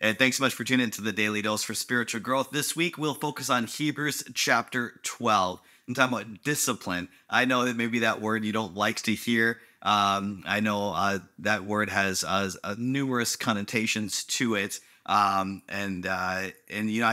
And thanks so much for tuning into the Daily Dose for Spiritual Growth. This week, we'll focus on Hebrews chapter 12 and talking about discipline. I know that maybe that word you don't like to hear. I know that word has numerous connotations to it. I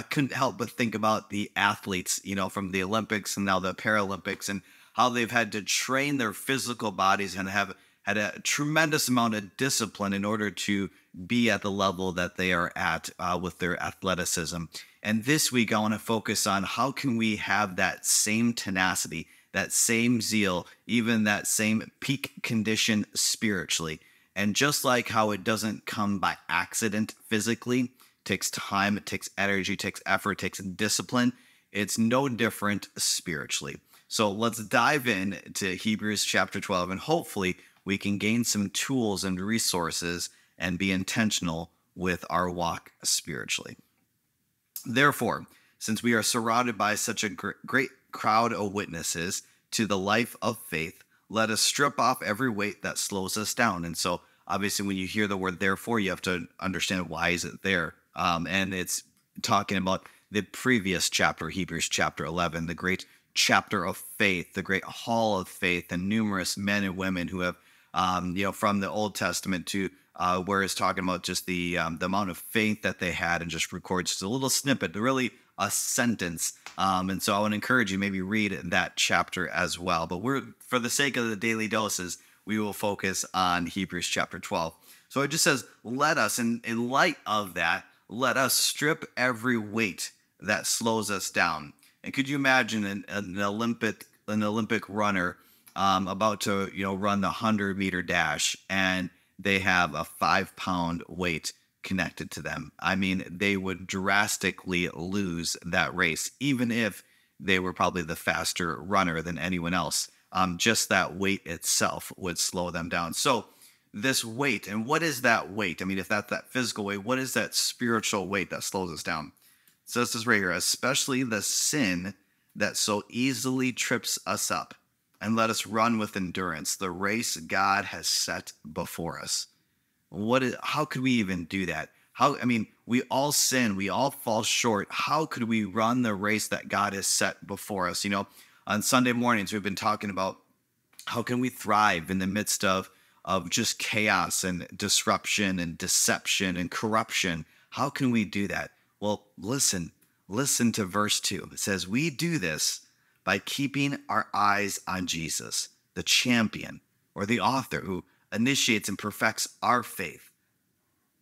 couldn't help but think about the athletes, from the Olympics and now the Paralympics, and how they've had to train their physical bodies and have had a tremendous amount of discipline in order to be at the level that they are at with their athleticism. And this week, I want to focus on how can we have that same tenacity, that same zeal, even that same peak condition spiritually. And just like how it doesn't come by accident physically, it takes time, it takes energy, it takes effort, it takes discipline. It's no different spiritually. So let's dive into Hebrews chapter 12, and hopefully we can gain some tools and resources and be intentional with our walk spiritually. Therefore, since we are surrounded by such a great crowd of witnesses to the life of faith, let us strip off every weight that slows us down. And so, obviously, when you hear the word therefore, you have to understand why is it there. And it's talking about the previous chapter, Hebrews chapter 11, the great chapter of faith, the great hall of faith, and numerous men and women who have, from the Old Testament to where it's talking about just the amount of faith that they had, and just records just a little snippet, really a sentence. And so I would encourage you maybe read that chapter as well. But for the sake of the daily doses, we will focus on Hebrews chapter 12. So it just says, let us, in light of that, let us strip every weight that slows us down. And could you imagine an Olympic runner about to run the 100-meter dash, and they have a 5-pound weight connected to them? I mean, they would drastically lose that race, even if they were probably the faster runner than anyone else. Just that weight itself would slow them down. So this weight, and what is that weight? I mean, if that's that physical weight, what is that spiritual weight that slows us down? So this is right here, especially the sin that so easily trips us up, and let us run with endurance the race God has set before us. How could we even do that? We all sin, we all fall short. How could we run the race that God has set before us? On Sunday mornings, we've been talking about how can we thrive in the midst of just chaos and disruption and deception and corruption. How can we do that? Well, listen to verse 2. It says, we do this by keeping our eyes on Jesus, the champion or the author who initiates and perfects our faith.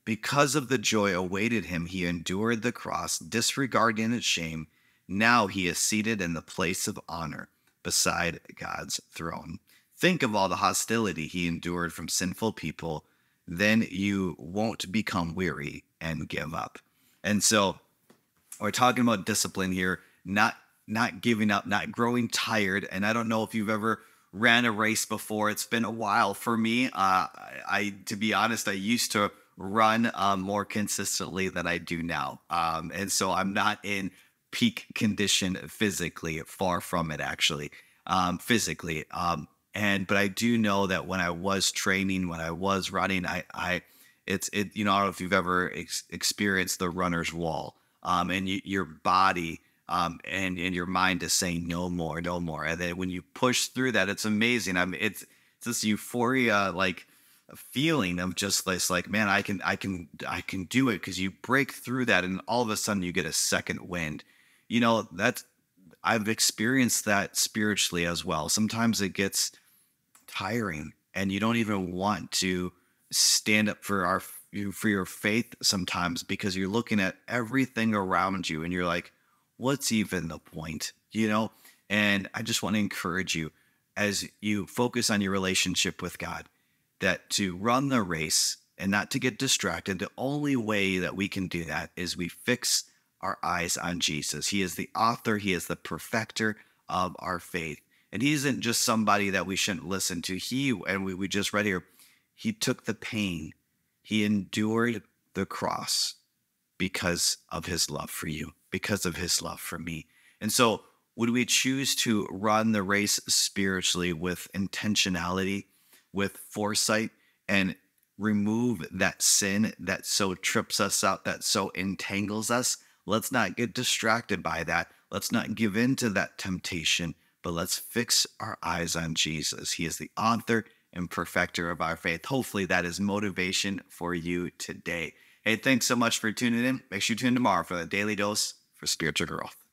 Because of the joy awaited him, he endured the cross, disregarding its shame. Now he is seated in the place of honor beside God's throne. Think of all the hostility he endured from sinful people. Then you won't become weary and give up. And so we're talking about discipline here, not giving up, not growing tired. And I don't know if you've ever ran a race before. It's been a while for me. To be honest, I used to run more consistently than I do now. And so I'm not in peak condition physically, far from it actually, physically. But I do know that when I was training, when I was running, I don't know if you've ever experienced the runner's wall, and your body and your mind is saying no more, no more. And then when you push through that, it's amazing. It's this euphoria, like a feeling of just this, like, man, I can do it, because you break through that, and all of a sudden you get a second wind. I've experienced that spiritually as well. Sometimes it gets tiring, and you don't even want to stand up for your faith sometimes, because you're looking at everything around you and you're like, what's even the point? And I just want to encourage you, as you focus on your relationship with God, that to run the race and not to get distracted. The only way that we can do that is we fix our eyes on Jesus. He is the author, he is the perfecter of our faith. And he isn't just somebody that we shouldn't listen to. We just read here, he took the pain. He endured the cross because of his love for you, because of his love for me. And so would we choose to run the race spiritually with intentionality, with foresight, and remove that sin that so trips us up, that so entangles us. Let's not get distracted by that. Let's not give in to that temptation, but let's fix our eyes on Jesus. He is the author and perfecter of our faith. Hopefully, that is motivation for you today. Hey, thanks so much for tuning in. Make sure you tune in tomorrow for the daily dose for spiritual growth.